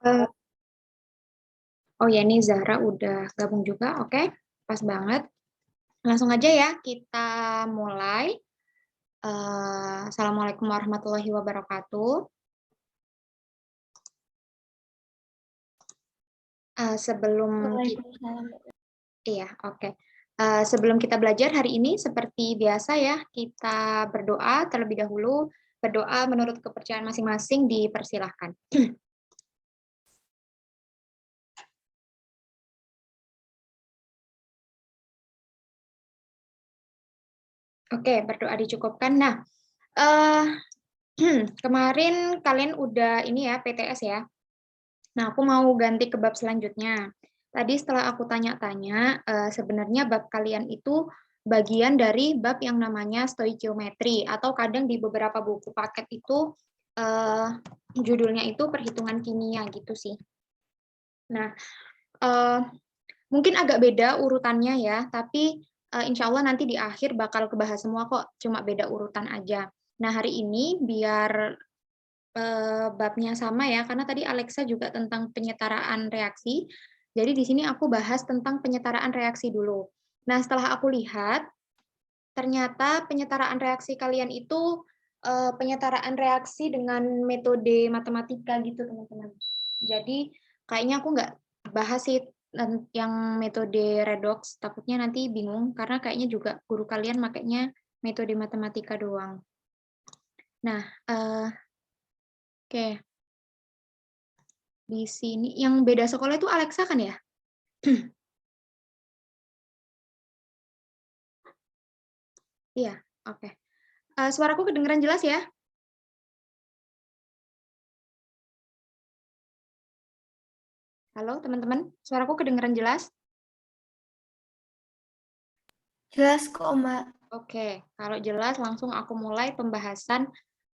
Eh, oh ya, ini Zahra udah gabung juga. Oke, pas banget. Langsung aja ya, kita mulai. Assalamualaikum warahmatullahi wabarakatuh. Sebelum kita, iya, oke. Sebelum kita belajar hari ini, seperti biasa ya, kita berdoa terlebih dahulu. Berdoa menurut kepercayaan masing-masing, dipersilahkan. Oke, berdoa dicukupkan. Nah, eh, kemarin kalian udah ini ya, PTS ya. Nah, aku mau ganti ke bab selanjutnya. Tadi setelah aku tanya-tanya, sebenarnya bab kalian itu bagian dari bab yang namanya stoikiometri, atau kadang di beberapa buku paket itu eh, judulnya itu perhitungan kimia gitu sih. Nah, eh, mungkin agak beda urutannya ya, tapi insya Allah nanti di akhir bakal kebahas semua kok, cuma beda urutan aja. Nah, hari ini biar babnya sama ya, karena tadi Alexa juga tentang penyetaraan reaksi. Jadi di sini aku bahas tentang penyetaraan reaksi dulu. Nah, setelah aku lihat, ternyata penyetaraan reaksi kalian itu penyetaraan reaksi dengan metode matematika gitu, teman-teman. Jadi kayaknya aku nggak bahas sih yang metode redox, takutnya nanti bingung, karena kayaknya juga guru kalian makanya metode matematika doang. Nah, oke. Di sini yang beda sekolah itu Alexa kan ya? Iya, oke. Suaraku kedengeran jelas ya? Halo teman-teman, suaraku kedengeran jelas? Jelas kok, Mbak. Oke, kalau jelas langsung aku mulai pembahasan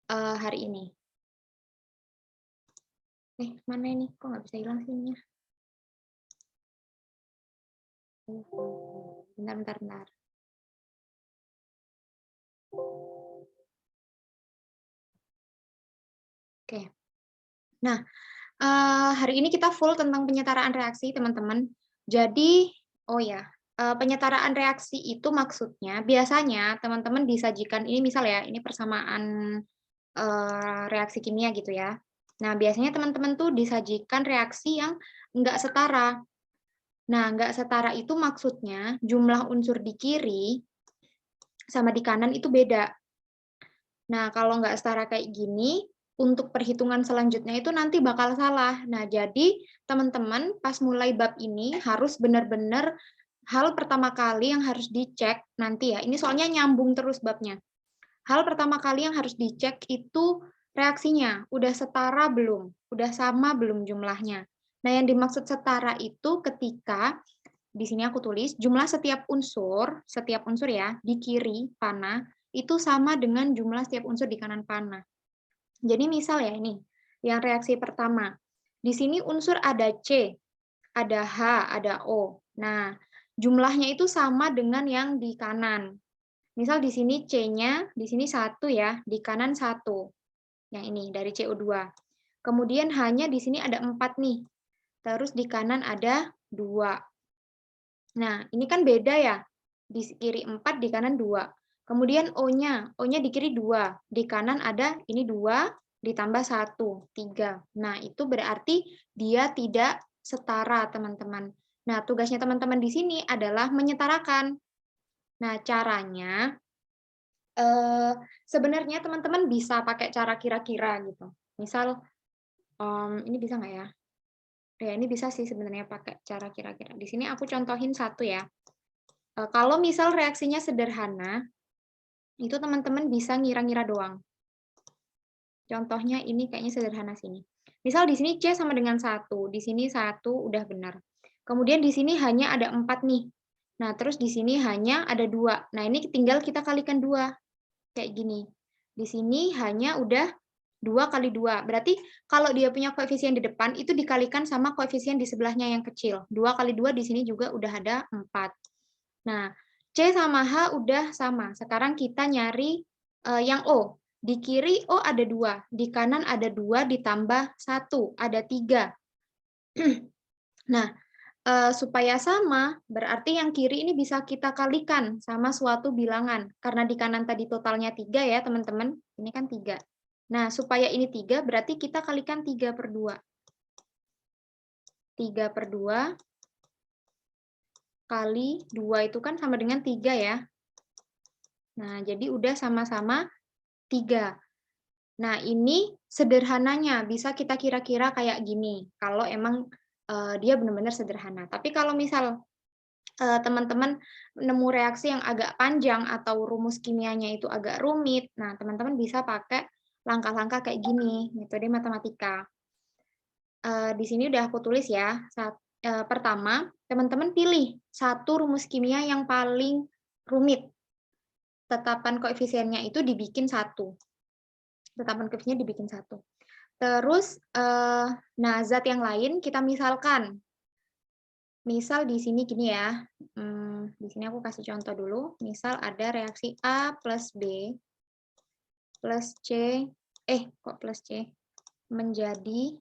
hari ini. Mana ini? Kok nggak bisa hilang sininya? Bentar. Oke. Nah, hari ini kita full tentang penyetaraan reaksi, teman-teman. Jadi, oh ya, penyetaraan reaksi itu maksudnya biasanya teman-teman disajikan ini misal ya, ini persamaan reaksi kimia gitu ya. Nah, biasanya teman-teman tuh disajikan reaksi yang nggak setara. Nah, nggak setara itu maksudnya jumlah unsur di kiri sama di kanan itu beda. Nah, kalau nggak setara kayak gini, untuk perhitungan selanjutnya itu nanti bakal salah. Nah, jadi teman-teman pas mulai bab ini harus benar-benar hal pertama kali yang harus dicek nanti ya. Ini soalnya nyambung terus babnya. Hal pertama kali yang harus dicek itu reaksinya. Udah setara belum? Udah sama belum jumlahnya? Nah, yang dimaksud setara itu ketika di sini aku tulis jumlah setiap unsur ya, di kiri panah itu sama dengan jumlah setiap unsur di kanan panah. Jadi misal ya ini, yang reaksi pertama. Di sini unsur ada C, ada H, ada O. Nah, jumlahnya itu sama dengan yang di kanan. Misal di sini C-nya, di sini 1 ya, di kanan 1. Yang ini dari CO2. Kemudian H-nya di sini ada 4 nih. Terus di kanan ada 2. Nah, ini kan beda ya. Di kiri 4, di kanan 2. Kemudian O-nya di kiri 2. Di kanan ada ini 2 ditambah 1, 3. Nah, itu berarti dia tidak setara, teman-teman. Nah, tugasnya teman-teman di sini adalah menyetarakan. Nah, caranya sebenarnya teman-teman bisa pakai cara kira-kira gitu. Misal, ini bisa nggak ya? Ya, ini bisa sih sebenarnya pakai cara kira-kira. Di sini aku contohin satu ya. Kalau misal reaksinya sederhana, itu teman-teman bisa ngira-ngira doang. Contohnya ini kayaknya sederhana sini. Misal di sini C sama dengan 1, di sini 1 udah benar. Kemudian di sini hanya ada 4 nih. Nah, terus di sini hanya ada 2. Nah, ini tinggal kita kalikan 2. Kayak gini. Di sini hanya udah 2 kali 2. Berarti kalau dia punya koefisien di depan, itu dikalikan sama koefisien di sebelahnya yang kecil. 2 kali 2 di sini juga udah ada 4. Nah, C sama H udah sama. Sekarang kita nyari yang O. Di kiri O ada 2, di kanan ada 2 ditambah 1, ada 3. Nah, supaya sama, berarti yang kiri ini bisa kita kalikan sama suatu bilangan. Karena di kanan tadi totalnya 3 ya, teman-teman. Ini kan 3. Nah, supaya ini 3, berarti kita kalikan 3/2. 3/2 kali 2 itu kan sama dengan 3 ya. Nah, jadi udah sama-sama 3. Nah, ini sederhananya bisa kita kira-kira kayak gini, kalau emang dia benar-benar sederhana. Tapi kalau misal teman-teman nemu reaksi yang agak panjang atau rumus kimianya itu agak rumit, nah teman-teman bisa pakai langkah-langkah kayak gini, metode matematika. Di sini udah aku tulis ya. Pertama, teman-teman pilih satu rumus kimia yang paling rumit. Tetapan koefisiennya itu dibikin 1. Tetapan koefisiennya dibikin 1. Terus, nah zat yang lain kita misalkan. Misal di sini gini ya, di sini aku kasih contoh dulu. Misal ada reaksi A plus B plus C, kok plus C, menjadi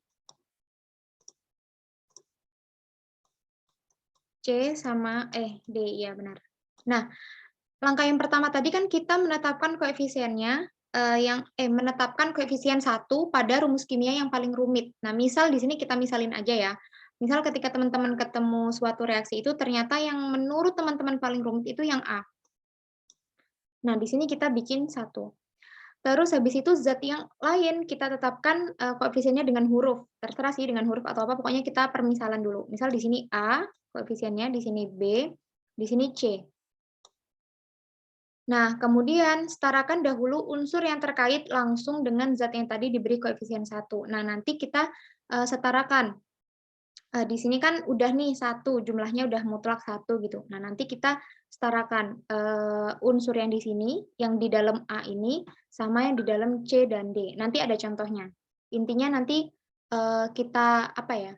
C sama D, ya benar. Nah, langkah yang pertama tadi kan kita menetapkan koefisiennya, menetapkan koefisien 1 pada rumus kimia yang paling rumit. Nah, misal di sini kita misalin aja ya. Misal ketika teman-teman ketemu suatu reaksi itu ternyata yang menurut teman-teman paling rumit itu yang A. Nah, di sini kita bikin 1. Terus habis itu zat yang lain kita tetapkan koefisiennya dengan huruf. Terserah sih dengan huruf atau apa, pokoknya kita permisalan dulu. Misal di sini A koefisiennya, di sini B, di sini C. Nah, kemudian setarakan dahulu unsur yang terkait langsung dengan zat yang tadi diberi koefisien 1. Nah, nanti kita setarakan. Di sini kan udah nih 1, jumlahnya udah mutlak 1 gitu. Nah, nanti kita setarakan unsur yang di sini, yang di dalam A ini, sama yang di dalam C dan D. Nanti ada contohnya. Intinya nanti kita, apa ya,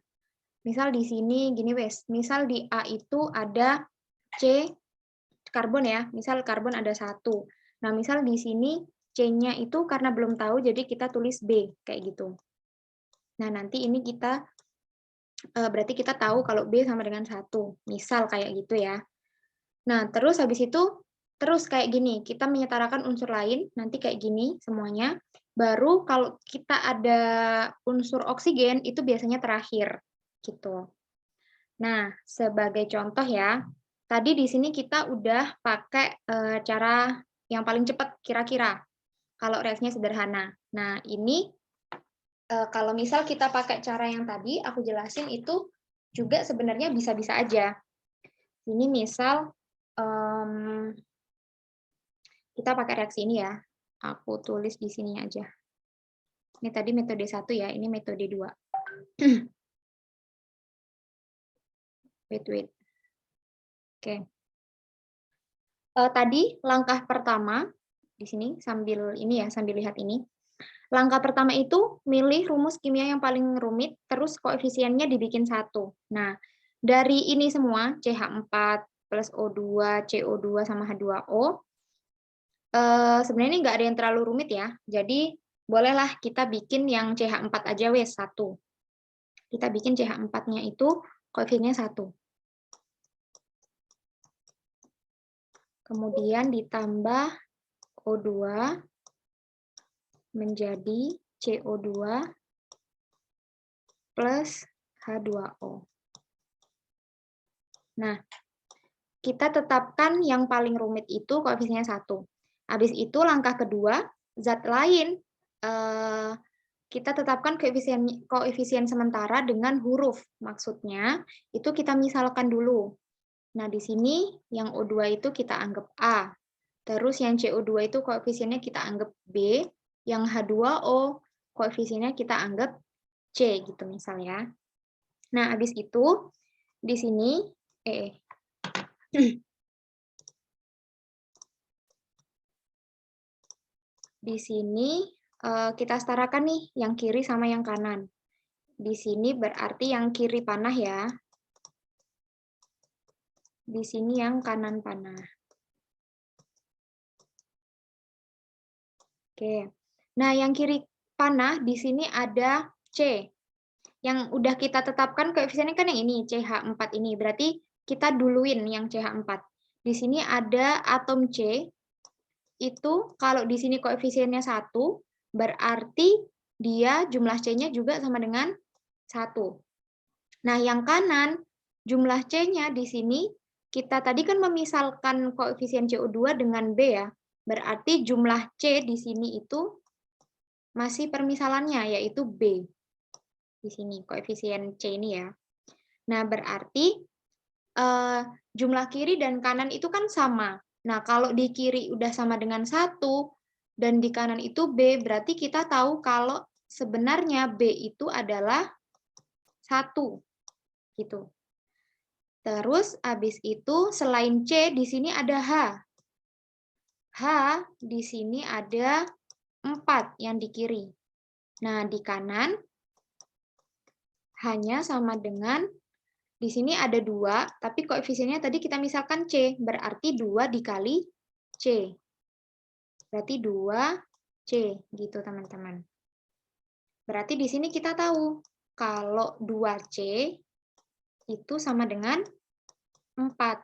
misal di sini gini wes, misal di A itu ada C karbon ya, misal karbon ada 1. Nah, misal di sini C-nya itu karena belum tahu, jadi kita tulis B, kayak gitu. Nah, nanti ini kita, berarti kita tahu kalau B sama dengan 1, misal kayak gitu ya. Nah, terus habis itu, terus kayak gini, kita menyetarakan unsur lain, nanti kayak gini semuanya, baru kalau kita ada unsur oksigen, itu biasanya terakhir, gitu. Nah, sebagai contoh ya, tadi di sini kita udah pakai cara yang paling cepat kira-kira, kalau reaksinya sederhana. Nah, ini kalau misal kita pakai cara yang tadi aku jelasin itu juga sebenarnya bisa-bisa aja. Ini misal kita pakai reaksi ini ya. Aku tulis di sini aja. Ini tadi metode 1 ya, ini metode 2. Wait. Oke. Tadi langkah pertama di sini sambil ini ya, sambil lihat ini. Langkah pertama itu milih rumus kimia yang paling rumit, terus koefisiennya dibikin 1. Nah, dari ini semua CH4 plus O2, CO2 sama H2O, sebenarnya ini nggak ada yang terlalu rumit ya. Jadi bolehlah kita bikin yang CH4 aja wes 1. Kita bikin CH4-nya itu koefisiennya 1. Kemudian ditambah O2 menjadi CO2 plus H2O. Nah, kita tetapkan yang paling rumit itu koefisiennya 1. Habis itu langkah kedua, zat lain kita tetapkan koefisien sementara dengan huruf. Maksudnya, itu kita misalkan dulu. Nah, di sini yang O2 itu kita anggap A. Terus yang CO2 itu koefisiennya kita anggap B. Yang H2O koefisiennya kita anggap C gitu misalnya. Nah, habis itu di sini di sini kita setarakan nih yang kiri sama yang kanan. Di sini berarti yang kiri panah ya. Di sini yang kanan panah. Oke. Nah, yang kiri panah di sini ada C. Yang udah kita tetapkan koefisiennya kan yang ini, CH4 ini. Berarti kita duluin yang CH4. Di sini ada atom C, itu kalau di sini koefisiennya 1, berarti dia jumlah C-nya juga sama dengan 1. Nah, yang kanan, jumlah C-nya di sini, kita tadi kan memisalkan koefisien CO2 dengan B ya. Berarti jumlah C di sini itu masih permisalannya, yaitu B. Di sini, koefisien C ini ya. Nah, berarti jumlah kiri dan kanan itu kan sama. Nah, kalau di kiri udah sama dengan 1, dan di kanan itu B, berarti kita tahu kalau sebenarnya B itu adalah 1. Gitu. Terus, habis itu selain C, di sini ada H. H di sini ada 4 yang di kiri. Nah, di kanan hanya sama dengan, di sini ada 2, tapi koefisiennya tadi kita misalkan C, berarti 2 dikali C. Berarti 2C, gitu teman-teman. Berarti di sini kita tahu, kalau 2C itu sama dengan 4.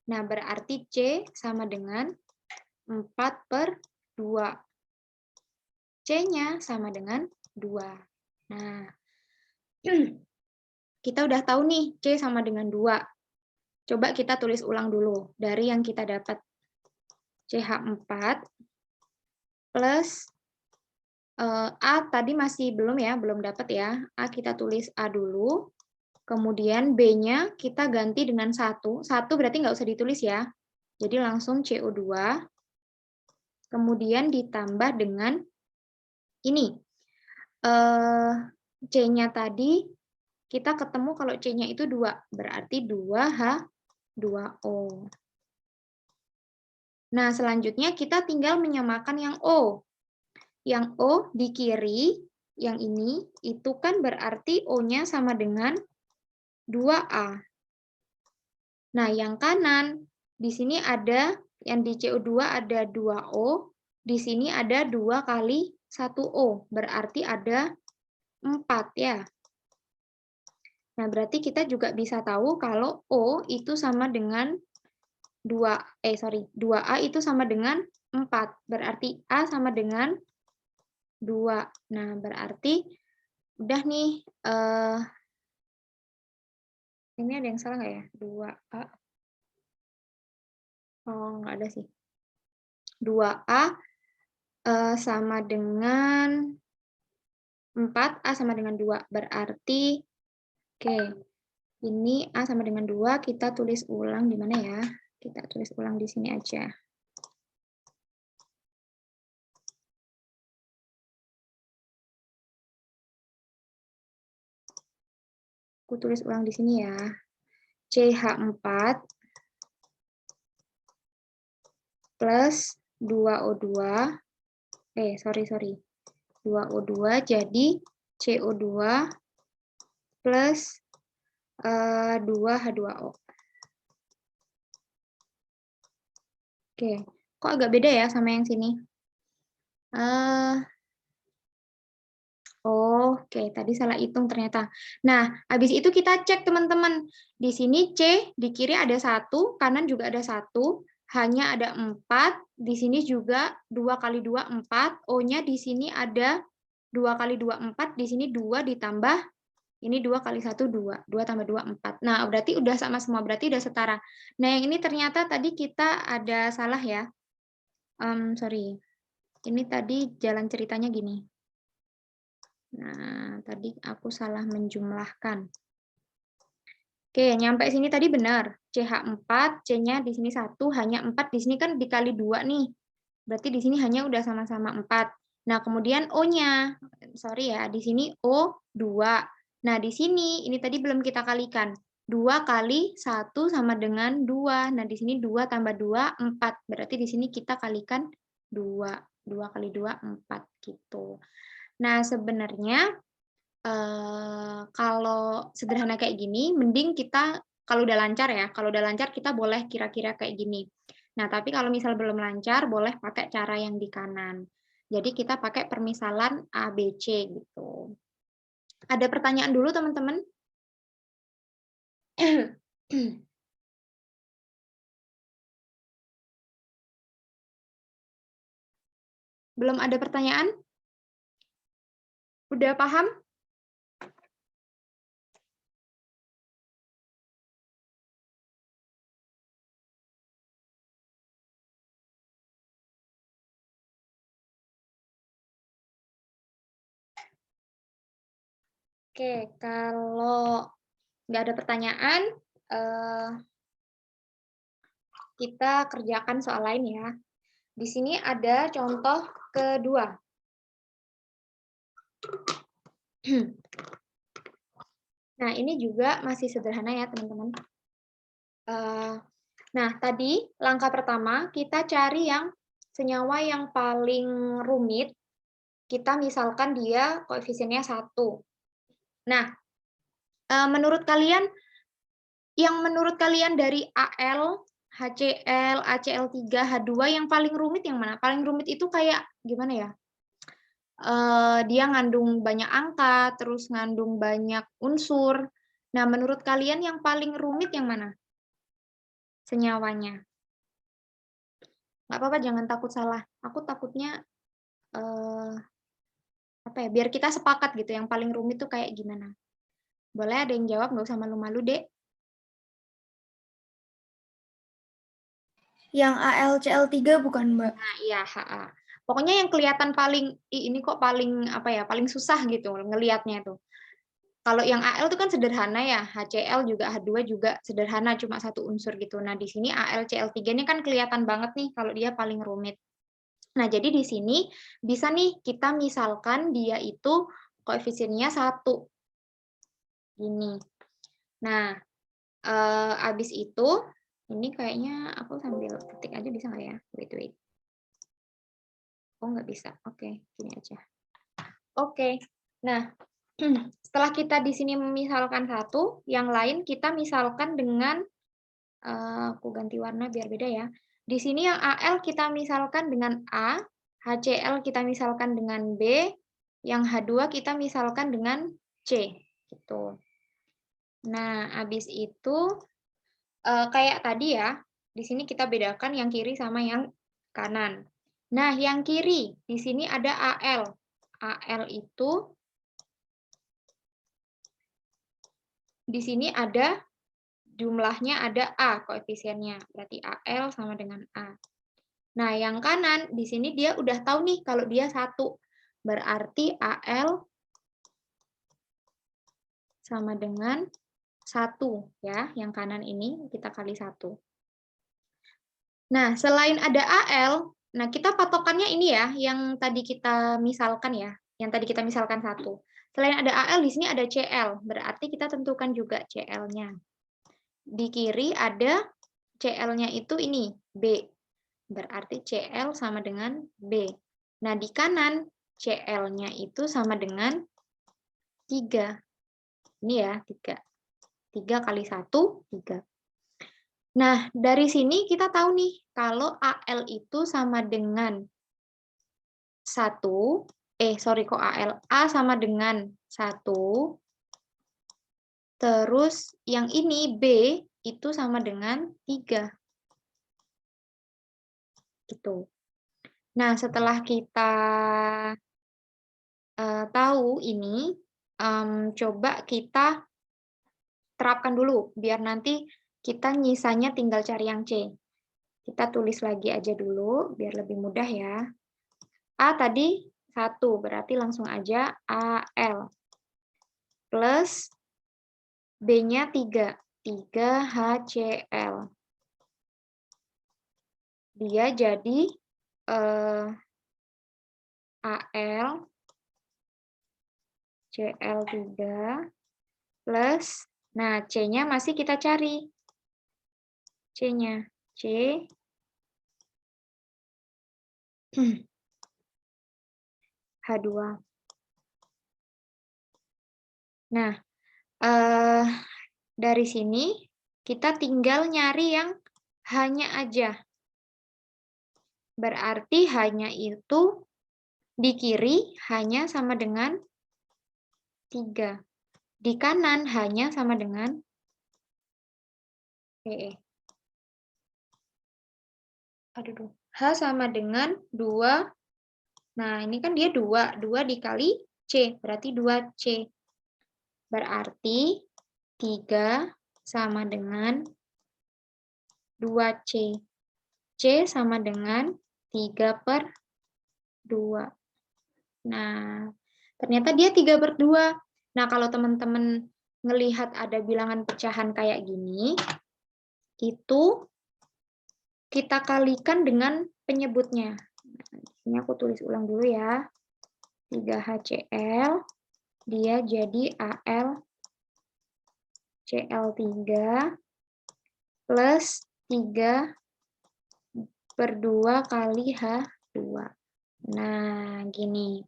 Nah, berarti C sama dengan 4/2. C-nya sama dengan 2. Nah, kita udah tahu nih, C sama dengan 2. Coba kita tulis ulang dulu dari yang kita dapat. CH4 plus A tadi masih belum ya, belum dapat ya. A kita tulis A dulu. Kemudian B-nya kita ganti dengan 1. 1 berarti nggak usah ditulis ya. Jadi langsung CO2. Kemudian ditambah dengan ini. C-nya tadi kita ketemu kalau C-nya itu 2. Berarti 2H2O. Nah, selanjutnya kita tinggal menyamakan yang O. Yang O di kiri, yang ini, itu kan berarti O-nya sama dengan 2A. Nah, yang kanan, di sini ada, yang di CO2 ada 2O, di sini ada 2 kali 1O, berarti ada 4 ya. Nah, berarti kita juga bisa tahu kalau O itu sama dengan 2A itu sama dengan 4, berarti A sama dengan 2. Nah, berarti udah nih, ini ada yang salah nggak ya? 2A. Oh, nggak ada sih. 2A sama dengan 4, A sama dengan 2. Berarti, oke, ini A sama dengan 2, kita tulis ulang di mana ya? Kita tulis ulang di sini aja. Aku tulis ulang di sini ya. CH4 plus 2O2, sorry. 2O2 jadi CO2 plus 2H2O. Oke, kok agak beda ya sama yang sini? Oke, tadi salah hitung ternyata. Nah, habis itu kita cek teman-teman. Di sini C, di kiri ada 1, kanan juga ada 1, hanya ada 4, di sini juga 2 kali 2, 4, O-nya di sini ada 2 kali 2, 4, di sini 2 ditambah, ini 2 kali 1, 2, 2 tambah 2, 4. Nah, berarti udah sama semua, berarti udah setara. Nah, yang ini ternyata tadi kita ada salah ya. Sorry, ini tadi jalan ceritanya gini. Nah, tadi aku salah menjumlahkan. Oke, nyampe sini tadi benar. CH4, C-nya di sini 1, hanya 4. Di sini kan dikali 2 nih. Berarti di sini hanya udah sama-sama 4. Nah, kemudian O-nya. Sorry ya, di sini O 2. Nah, di sini, ini tadi belum kita kalikan. 2 kali 1 sama dengan 2. Nah, di sini 2 tambah 2, 4. Berarti di sini kita kalikan 2. 2 kali 2, 4 gitu. Nah, sebenarnya kalau sederhana kayak gini, mending kita kalau udah lancar ya, kalau udah lancar kita boleh kira-kira kayak gini. Nah, tapi kalau misal belum lancar, boleh pakai cara yang di kanan. Jadi kita pakai permisalan A, B, C gitu. Ada pertanyaan dulu, teman-teman? Belum ada pertanyaan? Udah paham? Oke, kalau nggak ada pertanyaan, kita kerjakan soal lain ya. Di sini ada contoh kedua. Nah, ini juga masih sederhana ya, teman-teman. Nah, tadi langkah pertama kita cari yang senyawa yang paling rumit. Kita misalkan dia koefisiennya 1. Nah, menurut kalian dari AL, HCl, ACl3, H2 yang paling rumit yang mana? Paling rumit itu kayak gimana ya? Dia ngandung banyak angka, terus ngandung banyak unsur. Nah, menurut kalian yang paling rumit yang mana? Senyawanya. Nggak apa-apa, jangan takut salah. Aku takutnya apa ya? Biar kita sepakat gitu. Yang paling rumit tuh kayak gimana? Boleh ada yang jawab, nggak usah malu-malu, Dek. Yang ALCL3 bukan, Mbak? Nah, iya, HA. Pokoknya yang kelihatan paling ini kok paling apa ya? Paling susah gitu ngelihatnya tuh. Kalau yang AL itu kan sederhana ya, HCl juga H2 juga sederhana cuma satu unsur gitu. Nah, di sini AlCl3 ini kan kelihatan banget nih kalau dia paling rumit. Nah, jadi di sini bisa nih kita misalkan dia itu koefisiennya 1. Gini. Nah, habis itu ini kayaknya aku sambil ketik aja bisa nggak ya? Wait. Oh, nggak bisa. Oke, gini aja. Oke. Nah, setelah kita di sini memisalkan 1, yang lain kita misalkan dengan aku ganti warna biar beda ya. Di sini yang AL kita misalkan dengan A, HCl kita misalkan dengan B, yang H2 kita misalkan dengan C. Gitu. Nah, habis itu kayak tadi ya, di sini kita bedakan yang kiri sama yang kanan. Nah, yang kiri di sini ada AL. AL itu di sini ada jumlahnya ada A koefisiennya, berarti AL sama dengan A. Nah, yang kanan di sini dia udah tahu nih kalau dia 1. Berarti AL sama dengan 1 ya, yang kanan ini kita kali 1. Nah, selain ada AL, nah kita patokannya ini ya, yang tadi kita misalkan ya, yang tadi kita misalkan 1. Selain ada AL, di sini ada CL, berarti kita tentukan juga CL-nya. Di kiri ada CL-nya itu ini, B. Berarti CL sama dengan B. Nah, di kanan CL-nya itu sama dengan 3. Ini ya, 3. 3 kali 1, 3. Nah, dari sini kita tahu nih, kalau AL itu sama dengan 1, kok AL, A sama dengan 1, terus yang ini B itu sama dengan 3. Gitu. Nah, setelah kita tahu ini, coba kita terapkan dulu, biar nanti kita nyisanya tinggal cari yang C. Kita tulis lagi aja dulu, biar lebih mudah ya. A tadi 1, berarti langsung aja AL. Plus B-nya 3, 3 HCl. Dia jadi AL CL3 plus, nah C-nya masih kita cari. C-nya, C H2. Nah, dari sini kita tinggal nyari yang hanya aja. Berarti hanya itu di kiri hanya sama dengan 3. Di kanan hanya sama dengan H sama dengan 2. Nah, ini kan dia 2. 2 dikali C, berarti 2C. Berarti 3 sama dengan 2C. C sama dengan 3/2. Nah, ternyata dia 3/2. Nah, kalau teman-teman ngelihat ada bilangan pecahan kayak gini, itu kita kalikan dengan penyebutnya. Ini aku tulis ulang dulu ya. 3HCl, dia jadi AlCl3 plus 3/2 kali H2. Nah, gini.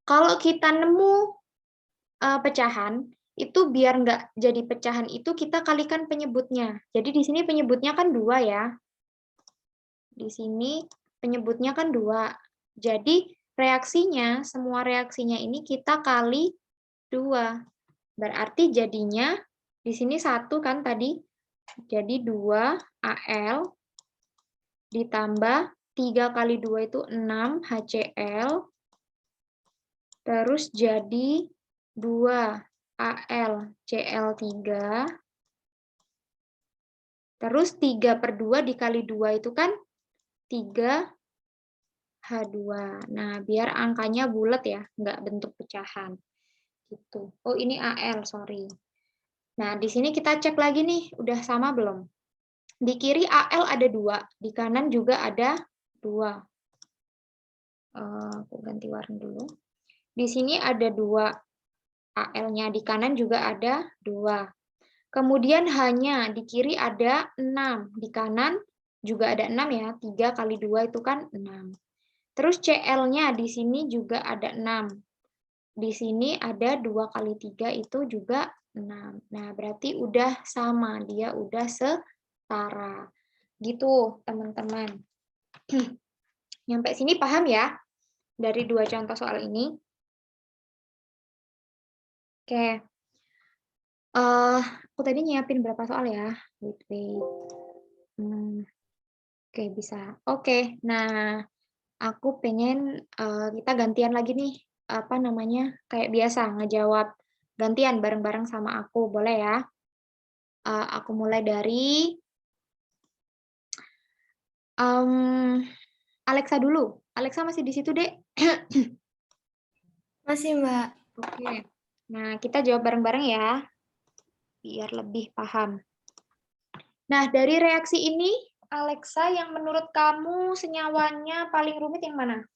Kalau kita nemu pecahan, itu biar nggak jadi pecahan itu kita kalikan penyebutnya. Jadi di sini penyebutnya kan 2 ya. Di sini penyebutnya kan 2. Jadi reaksinya, semua reaksinya ini kita kali 2. Berarti jadinya di sini 1 kan tadi. Jadi 2 Al ditambah 3 kali 2 itu 6 HCl. Terus jadi 2 AlCl3. Terus 3/2 dikali 2 itu kan 3H2. Nah, biar angkanya bulat ya, nggak bentuk pecahan. Gitu. Oh, ini Al, sorry. Nah, di sini kita cek lagi nih, udah sama belum? Di kiri Al ada 2, di kanan juga ada 2. Aku ganti warna dulu. Di sini ada 2 Al-nya, di kanan juga ada 2. Kemudian hanya di kiri ada 6, di kanan juga ada 6 ya, 3 kali 2 itu kan 6. Terus Cl-nya di sini juga ada 6. Di sini ada 2 kali 3 itu juga 6. Nah, berarti udah sama, dia udah setara. Gitu, teman-teman. Nyampe sini paham ya? Dari 2 contoh soal ini. Oke. Aku tadi nyiapin berapa soal ya? Wait. Oke, bisa. Oke, nah aku pengen kita gantian lagi nih, apa namanya, kayak biasa ngejawab gantian bareng-bareng sama aku, boleh ya? Aku mulai dari Alexa dulu. Alexa masih di situ, Dek? Masih, Mbak. Oke. Nah, kita jawab bareng-bareng ya, biar lebih paham. Nah, dari reaksi ini, Alexa, yang menurut kamu senyawanya paling rumit yang mana?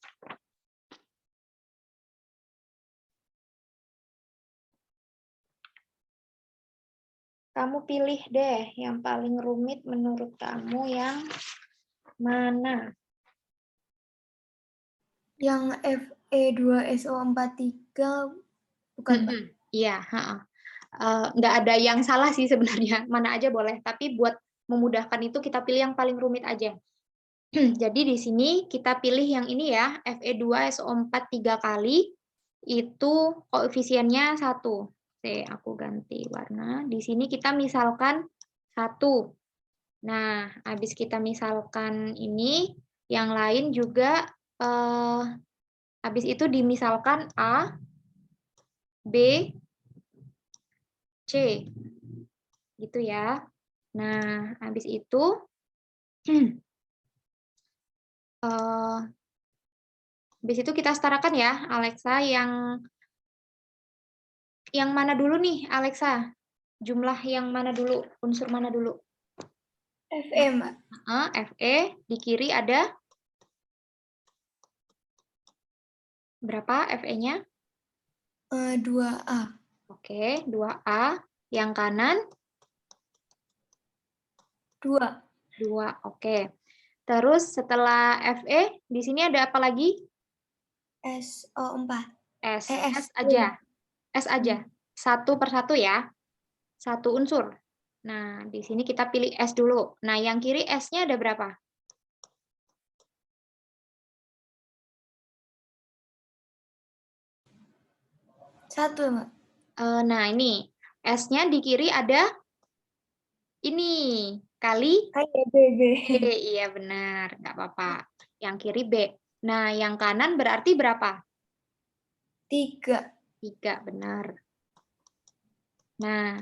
Kamu pilih deh yang paling rumit menurut kamu yang mana? Yang Fe2SO43 bukan, Mbak? Iya, nggak ada yang salah sih sebenarnya, mana aja boleh. Tapi buat memudahkan itu kita pilih yang paling rumit aja. Jadi di sini kita pilih yang ini ya, Fe2SO4 3 kali, itu koefisiennya 1. Oke, aku ganti warna. Di sini kita misalkan 1. Nah, habis kita misalkan ini, yang lain juga habis itu dimisalkan A, B, C. Gitu ya. Nah, habis itu habis itu kita setarakan ya, Alexa, yang mana dulu nih, Alexa? Jumlah yang mana dulu? Unsur mana dulu? Fe, Mbak. Fe, di kiri ada berapa Fe-nya? 2A. Oke, 2A. Yang kanan? 2. 2. Oke. Terus setelah Fe, di sini ada apa lagi? SO4. S. S. S aja. S aja. 1/1 ya. 1 unsur. Nah, di sini kita pilih S dulu. Nah, yang kiri S-nya ada berapa? 1 ya, Mbak? Nah, ini S-nya di kiri ada ini kali Kayak B, B. B. Iya benar, nggak apa-apa. Yang kiri B. Nah, yang kanan berarti berapa? 3. 3, benar. Nah,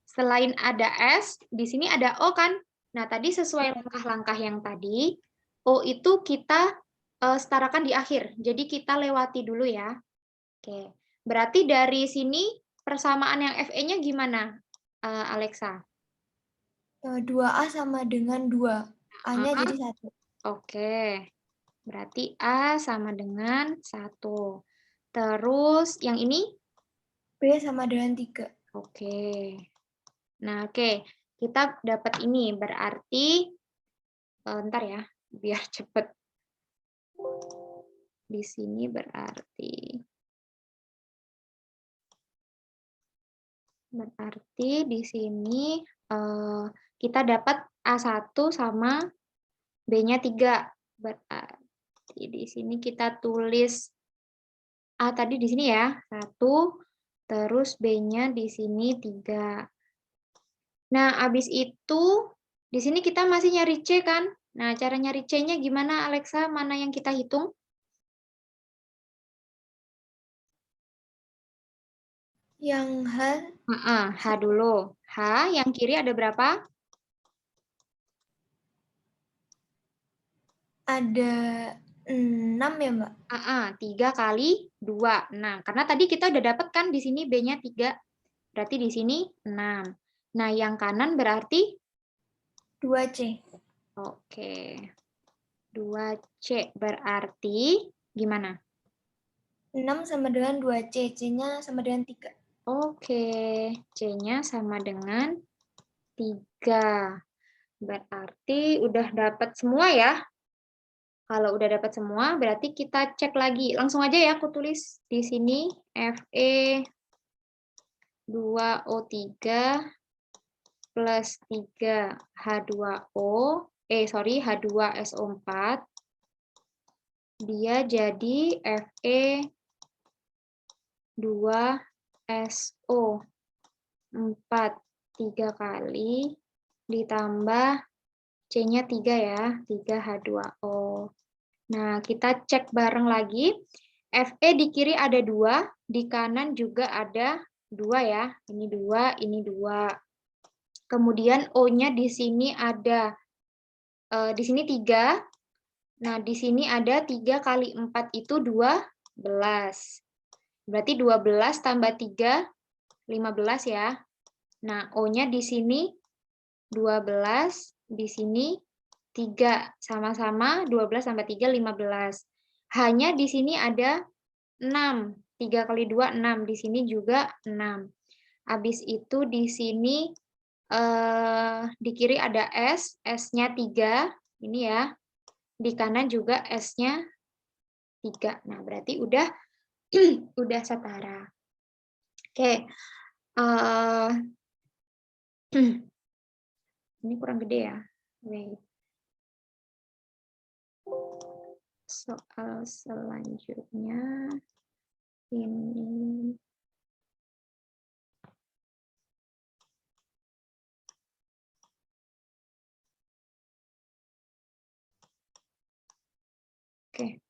selain ada S, di sini ada O kan? Nah, tadi sesuai langkah-langkah yang tadi, O itu kita setarakan di akhir. Jadi kita lewati dulu ya. Oke. Berarti dari sini persamaan yang FE-nya gimana, Alexa? 2A sama dengan 2. A-nya A, jadi 1. oke. Berarti A sama dengan 1. Terus yang ini? B sama dengan 3. Oke. Nah, oke. Kita dapat ini. Berarti, ntar ya, biar cepet. Di sini berarti di sini kita dapat A1 sama B-nya 3. Berarti di sini kita tulis A tadi di sini ya, 1, terus B-nya di sini 3. Nah, habis itu di sini kita masih nyari C kan? Nah, cara nyari C-nya gimana, Alexa? Mana yang kita hitung? Yang H H dulu. H yang kiri ada berapa? ada 6 ya, Mbak? 3 kali 2, 6. Karena tadi kita udah dapat kan di sini B-nya 3. Berarti di sini 6. Nah, yang kanan berarti 2C. oke. 2C berarti gimana? 6 sama dengan 2C. C-nya sama dengan 3. Oke, C-nya sama dengan 3. Berarti udah dapat semua ya. Kalau udah dapat semua, berarti kita cek lagi. Langsung aja ya, aku tulis di sini Fe 2O3 plus 3 H2O, H2SO4, dia jadi Fe 2SO4, 3 kali, ditambah C-nya 3 ya, 3H2O. Nah, kita cek bareng lagi. Fe di kiri ada 2, di kanan juga ada 2 ya. Ini 2, ini 2. Kemudian O-nya di sini ada, di sini 3. Nah, di sini ada 3 kali 4 itu 12. Berarti 12 tambah 3, 15 ya. Nah, O-nya di sini 12, di sini 3. Sama-sama 12 tambah 3, 15. Hanya di sini ada 6. 3 kali 2, 6. Di sini juga 6. Habis itu di sini di kiri ada S, S-nya 3. Ini ya. Di kanan juga S-nya 3. Nah, berarti udah udah setara. Oke. Ini kurang gede ya. Wait. Soal selanjutnya ini. Oke.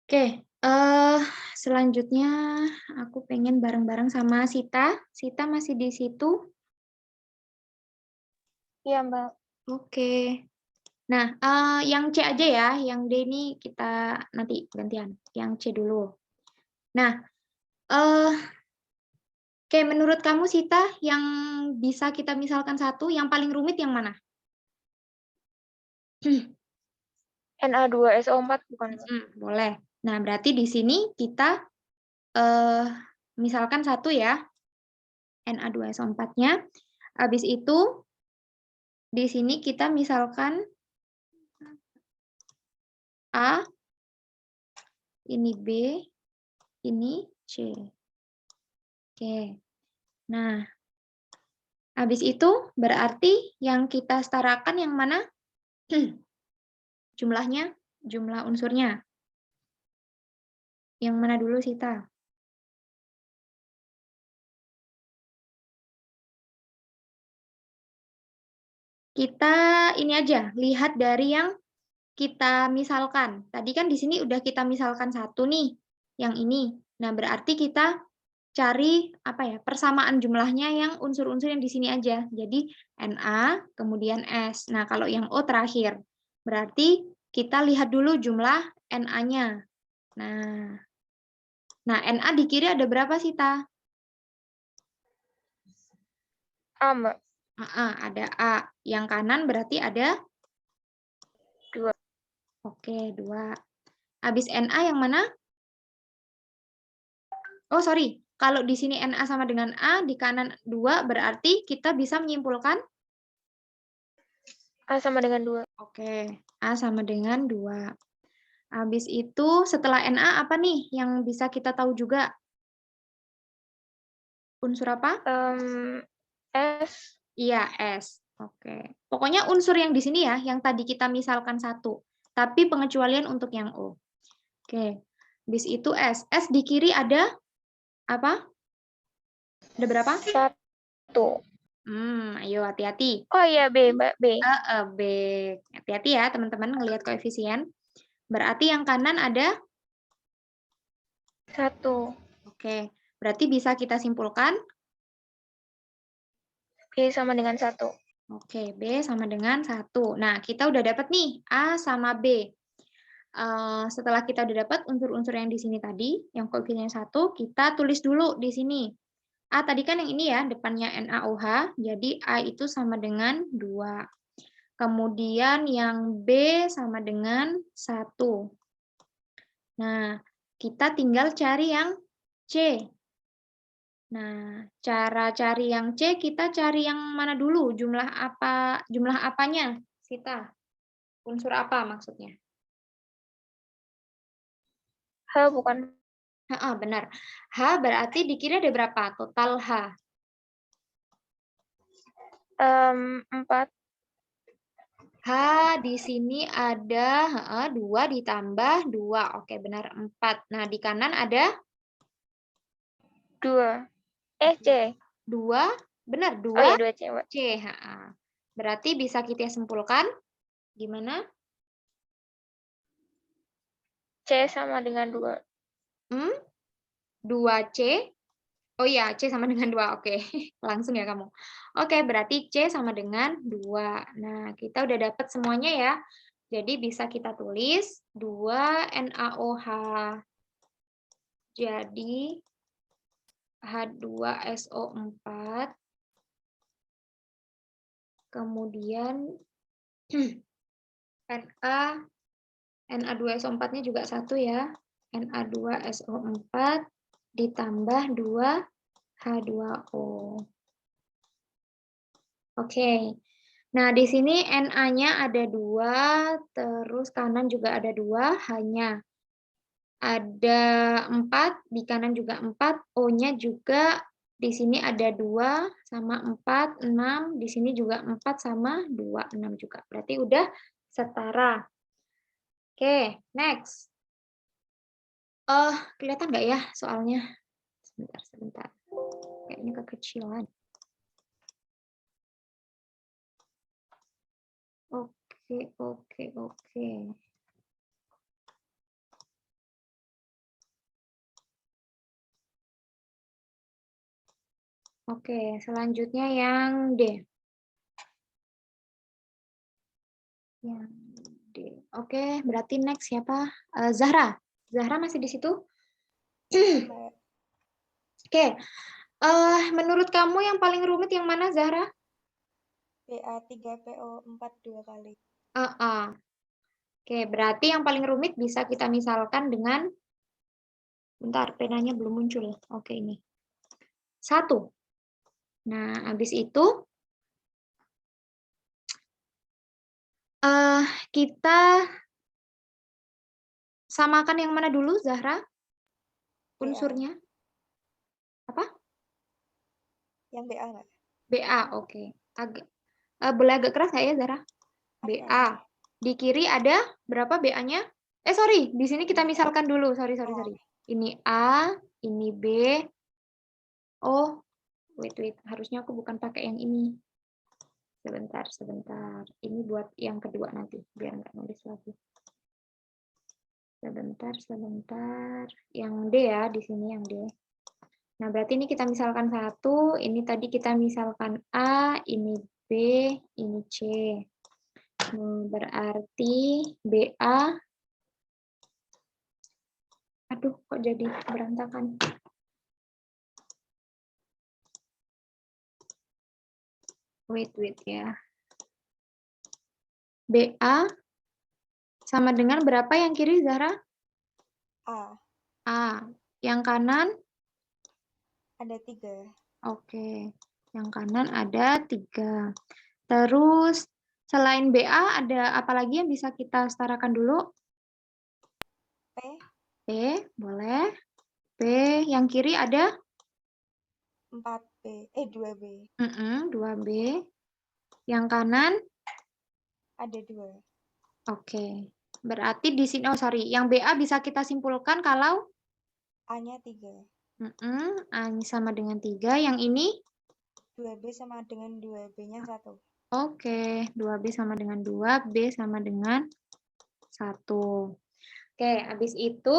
Oke, selanjutnya aku pengen bareng-bareng sama Sita. Sita masih di situ? Iya, Mbak. Oke. Nah, yang C aja ya, yang D ini kita nanti gantian. Yang C dulu. Nah, oke, menurut kamu Sita, yang bisa kita misalkan satu, yang paling rumit yang mana? Na2SO4 bukan, Mbak? Boleh. Nah, berarti di sini kita misalkan satu ya, Na2SO4-nya. Habis itu, di sini kita misalkan A, ini B, ini C. Oke. Nah, habis itu berarti yang kita setarakan yang mana? Jumlahnya, jumlah unsurnya. Yang mana dulu, Sita? Kita ini aja, lihat dari yang kita misalkan. Tadi kan di sini udah kita misalkan satu nih, yang ini. Nah, berarti kita cari apa ya, persamaan jumlahnya yang unsur-unsur yang di sini aja. Jadi Na, kemudian S. Nah, kalau yang O terakhir. Berarti kita lihat dulu jumlah Na-nya. Nah, Na di kiri ada berapa sih, Ta? A, Mbak. Ada A. Yang kanan berarti ada 2. Oke, 2. Habis Na yang mana? Oh, sorry. Kalau di sini Na sama dengan A, di kanan 2, berarti kita bisa menyimpulkan? A sama dengan 2. Oke, A sama dengan 2. Habis itu, setelah Na apa nih yang bisa kita tahu juga? Unsur apa? S. Iya, S. Oke. Pokoknya unsur yang di sini ya, yang tadi kita misalkan 1. Tapi pengecualian untuk yang O. Oke. Habis itu S. S di kiri ada apa? Ada berapa? 1. Ayo hati-hati. Oh iya, B, Mbak. B. B. Hati-hati ya teman-teman ngelihat koefisien. Berarti yang kanan ada 1. Oke. Berarti bisa kita simpulkan B sama dengan 1. Oke, B sama dengan 1. Nah, kita udah dapat nih A sama B. Setelah kita udah dapat unsur-unsur yang di sini tadi, yang koefisiennya 1, kita tulis dulu di sini. A tadi kan yang ini ya, depannya NaOH, jadi A itu sama dengan 2. Kemudian yang B sama dengan 1. Nah, kita tinggal cari yang C. Nah, cara cari yang C, kita cari yang mana dulu? Jumlah apanya, Sita? Unsur apa maksudnya? H bukan. Benar. H berarti di kiri ada berapa? Total H. 4. H di sini ada 2 ditambah 2. Oke, benar 4. Nah, di kanan ada 2. C. 2. Benar, 2 Oh iya, 2 C, Mbak. C. Berarti bisa kita simpulkan gimana? C sama dengan 2. 2C. Oh iya, C sama dengan 2. Oke, langsung ya kamu. Oke, berarti C sama dengan 2. Nah, kita udah dapat semuanya ya. Jadi bisa kita tulis 2 NaOH. Jadi H2SO4. Kemudian Na2SO4-nya juga 1 ya. Na2SO4 ditambah 2 H2O. Oke. Nah, di sini Na-nya ada 2, terus kanan juga ada 2, hanya ada 4, di kanan juga 4, O-nya juga di sini ada 2 sama 4, 6, di sini juga 4 sama 2, 6 juga. Berarti udah setara. Oke, next. Kelihatan nggak ya soalnya? Sebentar. Kayaknya kekecilan. Oke. Oke, selanjutnya yang D. Yang D. Oke, berarti next siapa? Zahra. Zahra masih di situ? Oke. Menurut kamu yang paling rumit yang mana, Zahra? BA3PO4 2 kali. Oke, berarti yang paling rumit bisa kita misalkan dengan bentar, penanya belum muncul. Oke, ini. 1. Nah, habis itu kita samakan yang mana dulu, Zahra? Unsurnya? Apa? Yang BA nggak? BA, oke. Boleh agak keras nggak ya, Zahra? BA. Di kiri ada berapa BA-nya? Sorry, di sini kita misalkan dulu. Sorry. Ini A, ini B. Oh, wait. Harusnya aku bukan pakai yang ini. Sebentar. Ini buat yang kedua nanti, biar nggak nulis lagi. Sebentar. Yang D ya, di sini yang D. Nah, berarti ini kita misalkan 1, ini tadi kita misalkan A, ini B, ini C. Berarti BA, aduh kok jadi berantakan. Wait ya. BA sama dengan berapa yang kiri, Zahra? A. A. Yang kanan? Ada 3. Oke. Yang kanan ada 3. Terus, selain BA, ada apa lagi yang bisa kita setarakan dulu? P. P, boleh. P, yang kiri ada? 4B. 2B. 2B. Yang kanan? Ada 2. Oke. Berarti di sini, yang BA bisa kita simpulkan kalau? A-nya 3. A sama dengan 3. Yang ini? 2B sama dengan 2B-nya 1. Oke, 2B sama dengan 2, B sama dengan 1. Oke, habis itu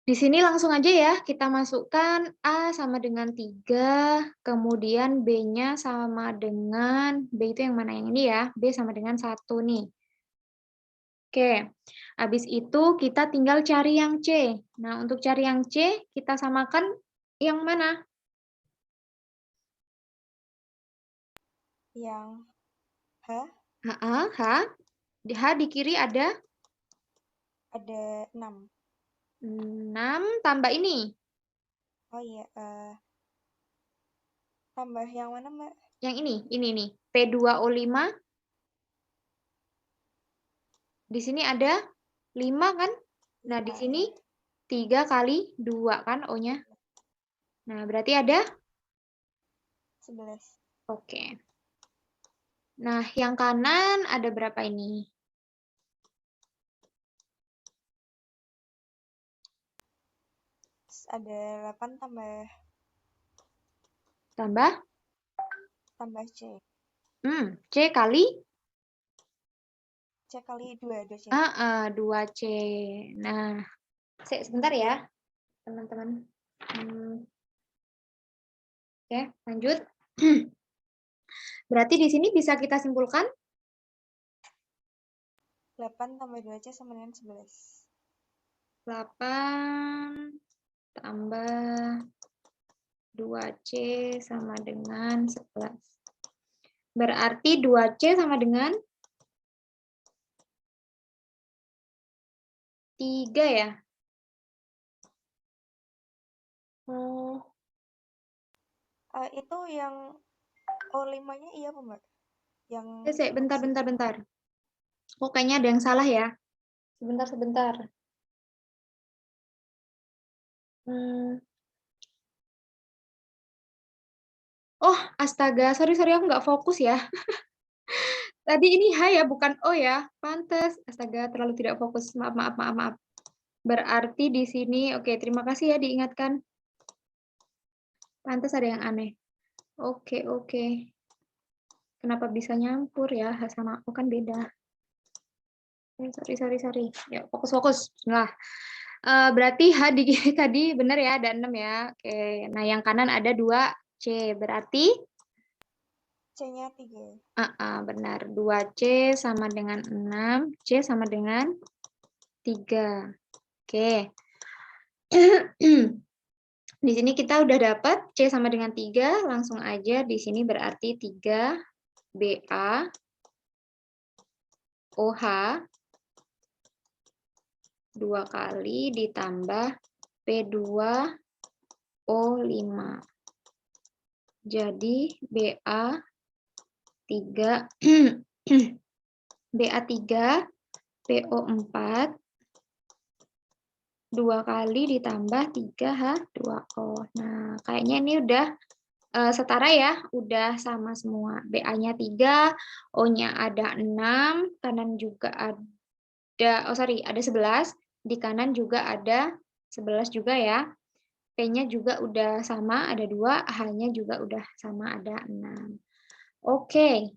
di sini langsung aja ya, kita masukkan A sama dengan 3, kemudian B-nya sama dengan, B itu yang mana? Yang ini ya, B sama dengan 1 nih. Oke, habis itu kita tinggal cari yang C. Nah, untuk cari yang C, kita samakan yang mana? Yang H. H. H di kiri ada? Ada 6. 6 tambah ini. Oh iya, tambah yang mana, Mbak? Yang ini nih. P2O5. Di sini ada 5 kan? Nah, di 5, sini ya. 3 kali 2 kan O-nya. Nah, berarti ada? 11. Oke. Nah, yang kanan ada berapa ini? Ada 8 tambah Tambah? C. C kali? C kali 2 ada C. 2C. Nah, sebentar ya, teman-teman. Oke, lanjut. Berarti di sini bisa kita simpulkan? 8 tambah 2C sama dengan 11. 8 tambah 2C sama dengan 11. Berarti 2C sama dengan 3 ya? Itu yang O5-nya iya apa, Mbak? Yang Bentar. Oh, kayaknya ada yang salah ya. Sebentar. Oh, astaga. Sorry, aku nggak fokus ya. Tadi ini H ya, bukan O ya. Pantes. Astaga, terlalu tidak fokus. Maaf. Berarti di sini, oke, terima kasih ya diingatkan. Pantes ada yang aneh. Oke. Kenapa bisa nyampur ya? H sama O kan beda. Sorry. Ya, fokus. Nah, berarti H di tadi benar ya, ada 6 ya. Oke, nah yang kanan ada 2C. Berarti? C-nya 3. Benar. 2C sama dengan 6, C sama dengan 3. Oke. Di sini kita udah dapat C sama dengan 3, langsung aja di sini berarti 3 BA OH 2 kali ditambah P2O5. Jadi BA 3 PO4 2 kali ditambah 3H2O. Nah, kayaknya ini udah setara ya, udah sama semua. BA-nya 3, O-nya ada 6, kanan juga ada, ada 11, di kanan juga ada 11 juga ya. P-nya juga udah sama, ada 2, H-nya juga udah sama, ada 6. Oke,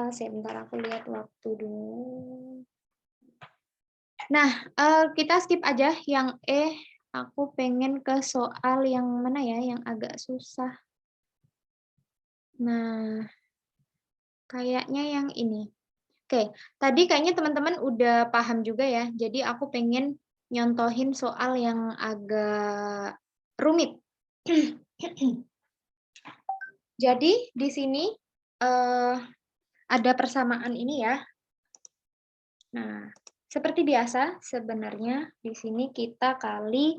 sebentar aku lihat waktu dulu. Nah, kita skip aja yang E, aku pengen ke soal yang mana ya, yang agak susah. Nah, kayaknya yang ini. Oke, tadi kayaknya teman-teman udah paham juga ya, jadi aku pengen nyontohin soal yang agak rumit. Jadi di sini ada persamaan ini ya. Nah, seperti biasa sebenarnya di sini kita kali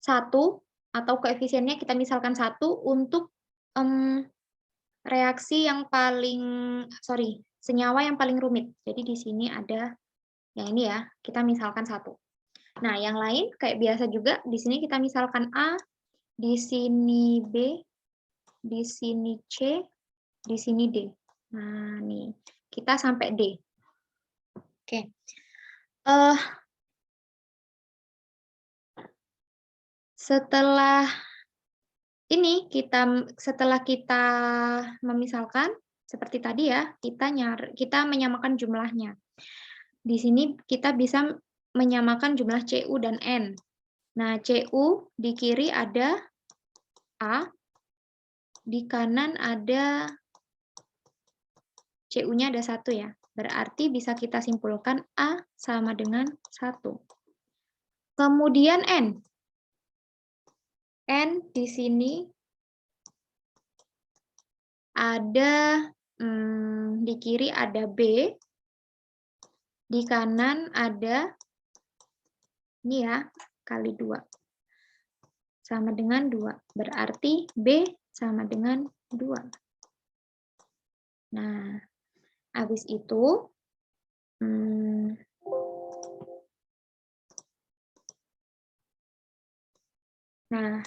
1 atau koefisiennya kita misalkan 1 untuk reaksi yang paling senyawa yang paling rumit. Jadi di sini ada yang ini ya, kita misalkan 1. Nah, yang lain kayak biasa juga di sini kita misalkan A, di sini B, di sini C, di sini D. Nah, nih, kita sampai D. Oke. Setelah setelah kita memisalkan seperti tadi ya, kita menyamakan jumlahnya. Di sini kita bisa menyamakan jumlah CU dan N. Nah, CU di kiri ada A, di kanan ada CU-nya ada 1 ya. Berarti bisa kita simpulkan A sama dengan 1. Kemudian N. N di sini ada di kiri ada B, di kanan ada ini ya, kali 2. Sama dengan 2. Berarti B sama dengan 2. Nah, habis itu nah,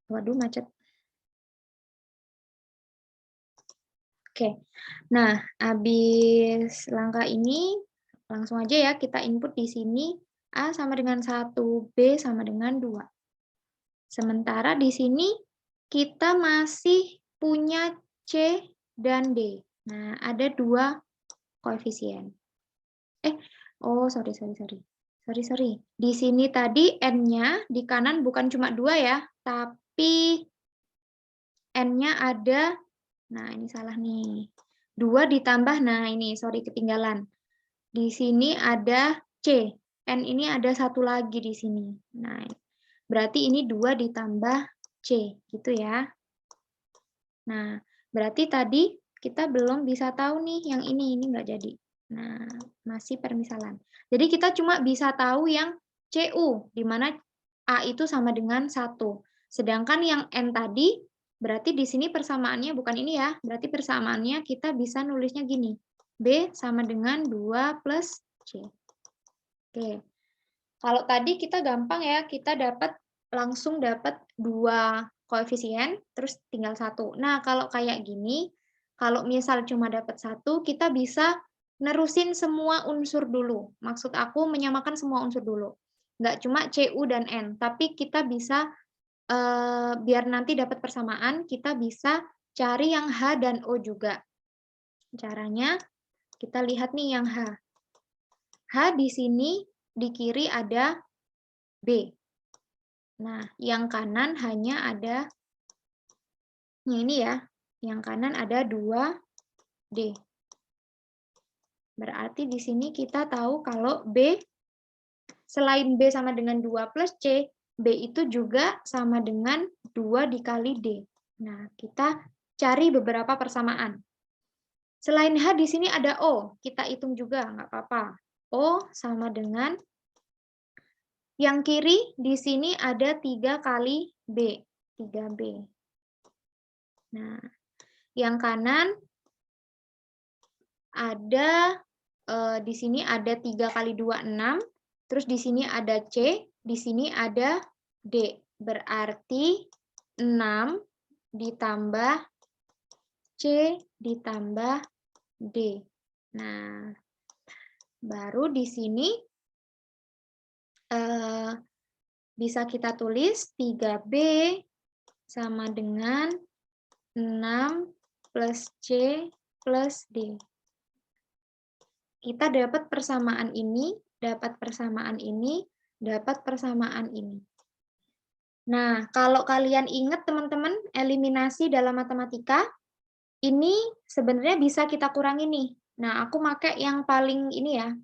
waduh macet. Oke, nah habis langkah ini langsung aja ya kita input di sini A sama dengan 1, B sama dengan 2. Sementara di sini kita masih punya C dan D. Nah, ada 2 koefisien. Sorry. Di sini tadi N-nya di kanan bukan cuma 2 ya, tapi N-nya ada, nah ini salah nih. 2 ditambah, nah ini, sorry ketinggalan. Di sini ada C. N ini ada 1 lagi di sini. Nah, berarti ini 2 ditambah C, gitu ya. Nah, berarti tadi kita belum bisa tahu nih yang ini nggak jadi. Nah, masih permisalan. Jadi kita cuma bisa tahu yang CU, di mana A itu sama dengan 1. Sedangkan yang N tadi, berarti di sini persamaannya bukan ini ya, berarti persamaannya kita bisa nulisnya gini, B sama dengan 2 plus C. Oke, kalau tadi kita gampang ya, kita langsung dapat 2 koefisien, terus tinggal 1. Nah, kalau kayak gini, kalau misal cuma dapat 1, kita bisa nerusin semua unsur dulu. Maksud aku menyamakan semua unsur dulu. Nggak cuma CU dan N, tapi kita bisa, biar nanti dapat persamaan, kita bisa cari yang H dan O juga. Caranya, kita lihat nih yang H. H di sini, di kiri ada B. Nah, yang kanan hanya ada ini ya, yang kanan ada 2D. Berarti di sini kita tahu kalau B, selain B sama dengan 2 plus C, B itu juga sama dengan 2 dikali D. Nah, kita cari beberapa persamaan. Selain H di sini ada O, kita hitung juga, nggak apa-apa. O sama dengan, yang kiri di sini ada 3 kali B, 3B. Nah, yang kanan ada di sini ada 3 kali 2, 6. Terus di sini ada C, di sini ada D. Berarti 6 ditambah C ditambah D. Nah, baru di sini bisa kita tulis 3B sama dengan 6 plus C plus D. Kita dapat persamaan ini, dapat persamaan ini, dapat persamaan ini. Nah, kalau kalian ingat teman-teman, eliminasi dalam matematika, ini sebenarnya bisa kita kurangi nih. Nah, aku pakai yang paling ini ya,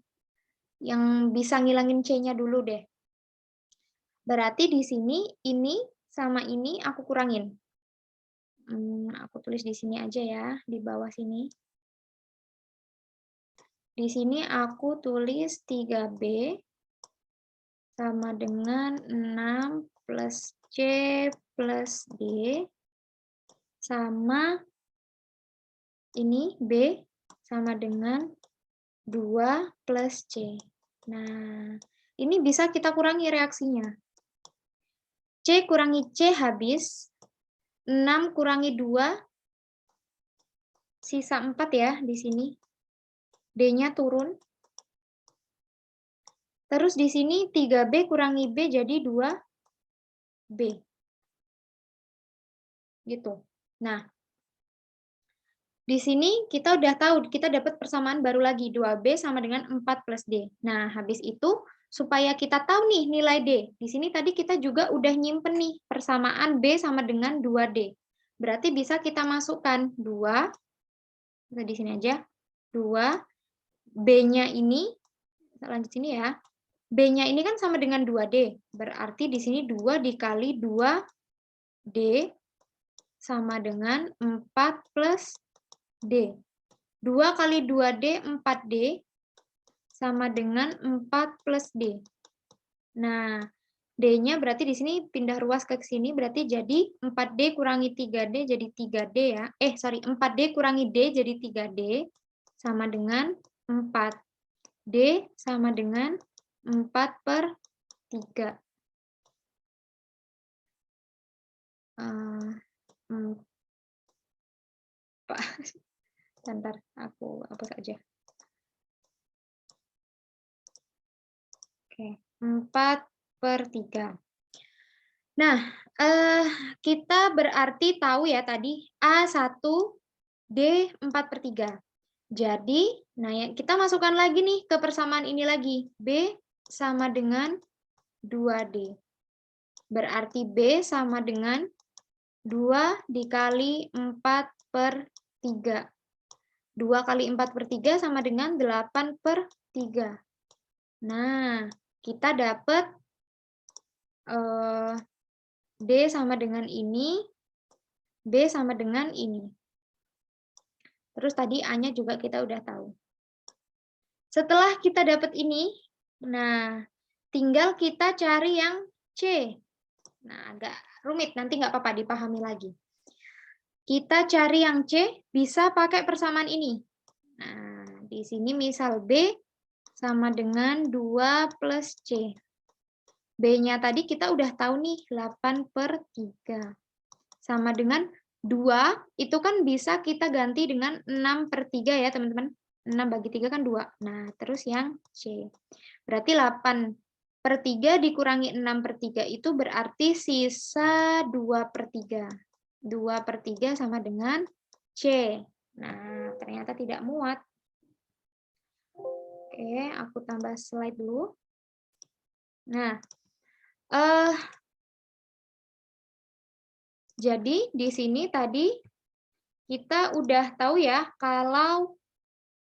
yang bisa ngilangin C-nya dulu deh. Berarti di sini, ini sama ini aku kurangin. Aku tulis di sini aja ya, di bawah sini. Di sini aku tulis 3B sama dengan 6 plus C plus D sama ini B sama dengan 2 plus C. Nah, ini bisa kita kurangi reaksinya. C kurangi C habis, 6 kurangi 2, sisa 4 ya di sini. D-nya turun. Terus di sini 3B kurangi B jadi 2B. Gitu. Nah, di sini kita udah tahu, kita dapat persamaan baru lagi, 2B sama dengan 4 plus D. Nah, habis itu, supaya kita tahu nih nilai D, di sini tadi kita juga udah nyimpen nih, persamaan B sama dengan 2D. Berarti bisa kita masukkan 2, kita di sini aja, 2, B-nya ini, lanjut sini ya, B-nya ini kan sama dengan 2D, berarti di sini 2 dikali 2D sama dengan 4 plus D. 2 kali 2D, 4D, sama dengan 4 plus D. Nah, D-nya berarti di sini pindah ruas ke sini, berarti jadi 4D kurangi 3D jadi 3D ya. 4D kurangi D jadi 3D, sama dengan 4. D sama dengan 4 per 3. Bentar, aku hapus aja. Oke, 4 per 3. Nah, kita berarti tahu ya tadi A1, D 4 per 3. Jadi, nah ya, kita masukkan lagi nih ke persamaan ini lagi. B sama dengan 2D. Berarti B sama dengan 2 dikali 4 per 3. 2 kali 4 per 3 sama dengan 8 per 3. Nah, kita dapat D sama dengan ini, B sama dengan ini. Terus tadi A-nya juga kita udah tahu. Setelah kita dapat ini, nah tinggal kita cari yang C. Nah, agak rumit, nanti nggak apa-apa, dipahami lagi. Kita cari yang C, bisa pakai persamaan ini. Nah, di sini misal B sama dengan 2 plus C. B-nya tadi kita udah tahu nih, 8 per 3. Sama dengan 2, itu kan bisa kita ganti dengan 6 per 3 ya teman-teman. 6 bagi 3 kan 2. Nah, terus yang C. Berarti 8 per 3 dikurangi 6 per 3 itu berarti sisa 2 per 3. 2 per 3 sama dengan C. Nah, ternyata tidak muat. Oke, aku tambah slide dulu. Nah, jadi di sini tadi kita udah tahu ya kalau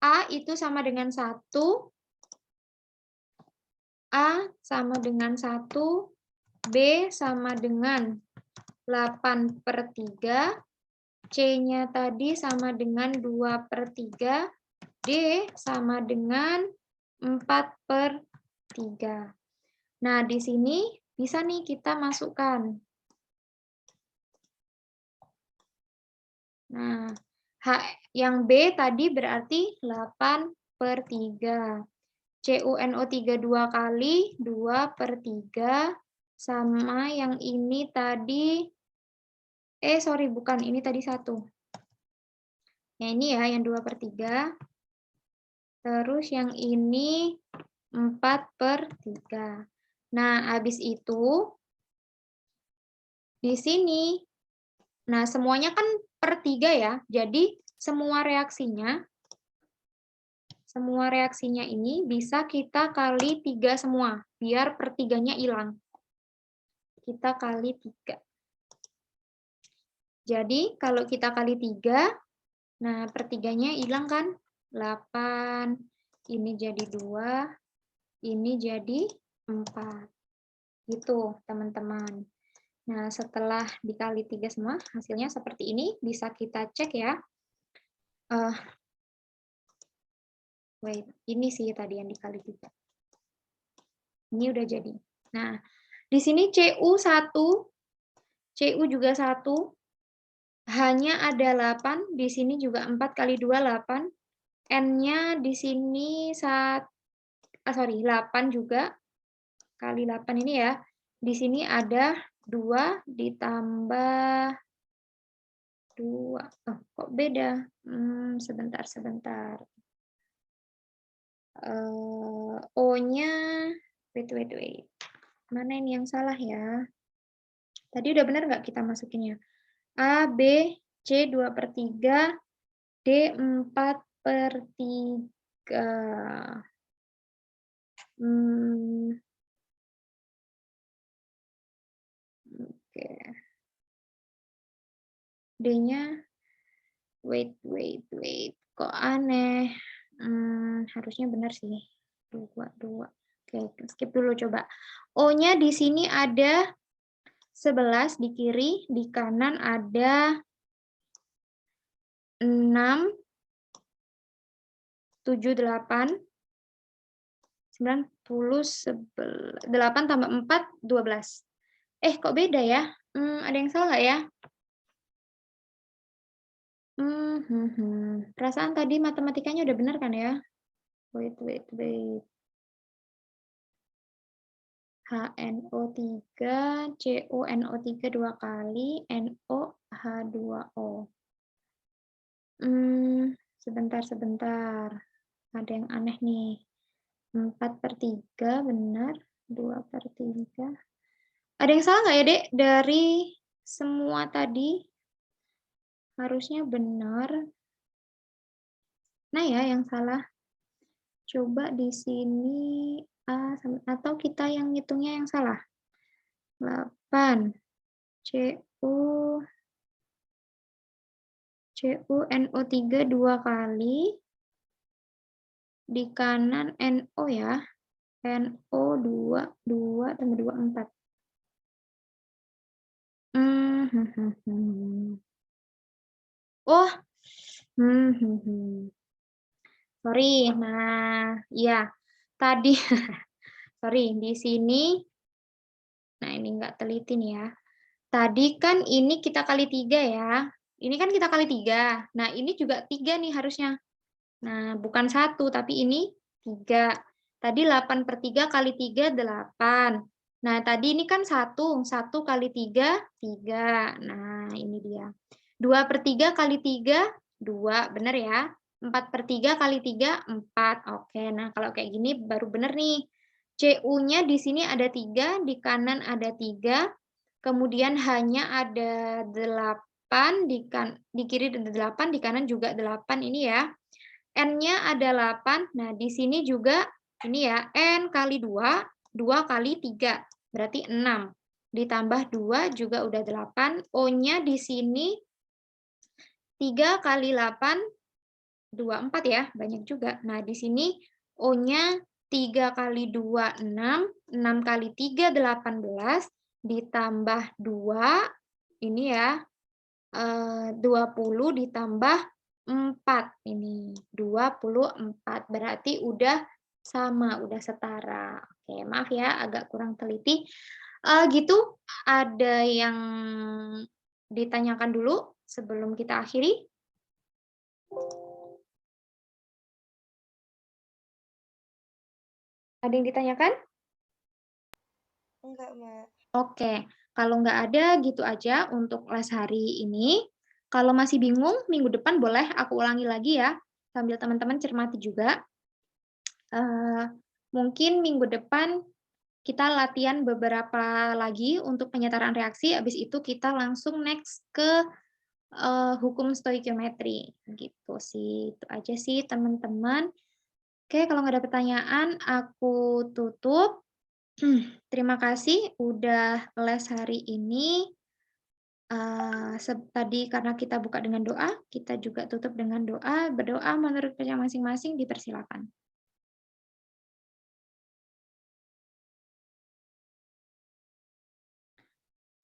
A itu sama dengan 1, A sama dengan 1, B sama dengan 8 per 3, C-nya tadi sama dengan 2 per 3, D sama dengan 4 per 3. Nah, di sini bisa nih kita masukkan. Nah, yang B tadi berarti 8 per 3. CuNO3 2 kali, 2 per 3, sama yang ini tadi, bukan, ini tadi 1. Yang ini ya, yang 2 per 3. Terus yang ini 4 per 3. Nah, habis itu, di sini, nah semuanya kan per 3 ya. Jadi semua reaksinya ini bisa kita kali 3 semua, biar per 3-nya hilang. Kita kali 3. Jadi kalau kita kali 3, nah per 3-nya hilang kan? 8, ini jadi 2, ini jadi 4. Gitu, teman-teman. Nah, setelah dikali 3 semua, hasilnya seperti ini. Bisa kita cek ya. Wait, ini sih tadi yang dikali 3. Ini udah jadi. Nah, di sini CU1, CU juga 1, H-nya ada 8, di sini juga 4 kali 2, 8. N-nya di sini 8 juga, kali 8 ini ya. Di sini ada 2 ditambah 2. Oh, kok beda? Sebentar. O-nya, wait. Mana ini yang salah ya? Tadi udah benar nggak kita masukinnya? A, B, C 2/3, D 4/3. Oke. D-nya, wait. Kok aneh? Harusnya benar sih. 2. Oke, skip dulu coba. O-nya di sini ada 11 di kiri, di kanan ada 6, 7, 8, 9, 10, 8 tambah 4, 12. Kok beda ya? Ada yang salah nggak ya? Perasaan tadi matematikanya udah benar kan ya? Wait. HNO3, CuNO3 2 kali, NOH2O. Sebentar. Ada yang aneh nih. 4/3 benar, 2/3. Ada yang salah nggak ya, Dek? Dari semua tadi harusnya benar. Nah ya, yang salah. Coba di sini atau kita yang ngitungnya yang salah. 8 CuNO3 2 kali, di kanan NO ya. NO2 tambah 2, 4. Oh. Sorry. Nah, iya. Tadi sorry, di sini. Nah, ini enggak teliti nih ya. Tadi kan ini kita kali 3 ya. Ini kan kita kali 3. Nah, ini juga 3 nih harusnya. Nah, bukan 1, tapi ini 3. Tadi 8/3 kali 3, 8. Nah, tadi ini kan 1 kali 3, 3. Nah, ini dia. 2/3 kali 3, 2. Benar ya? 4/3 kali 3, 4. Oke, nah kalau kayak gini baru benar nih. CU-nya di sini ada 3, di kanan ada 3, kemudian H-nya ada 8, di kiri ada 8, di kanan juga 8 ini ya. N-nya ada 8, nah di sini juga ini ya, N kali 2, 2 kali 3, berarti 6. Ditambah 2 juga udah 8, O-nya di sini 3 kali 8, 24 ya, banyak juga. Nah di sini O-nya 3 kali 2, 6, 6 kali 3, 18, ditambah 2, ini ya, 20 ditambah 4 ini 24, berarti udah sama, udah setara. Oke, maaf ya agak kurang teliti. Gitu, ada yang ditanyakan dulu sebelum kita akhiri? Ada yang ditanyakan? Enggak, Mbak. Oke, kalau nggak ada gitu aja untuk les hari ini. Kalau masih bingung, minggu depan boleh aku ulangi lagi ya, sambil teman-teman cermati juga. Mungkin minggu depan kita latihan beberapa lagi untuk penyetaraan reaksi, habis itu kita langsung next ke hukum stoikiometri, gitu sih. Itu aja sih teman-teman. Oke, kalau nggak ada pertanyaan aku tutup. Terima kasih udah les hari ini. Tadi karena kita buka dengan doa, kita juga tutup dengan doa, berdoa menurut yang masing-masing dipersilakan.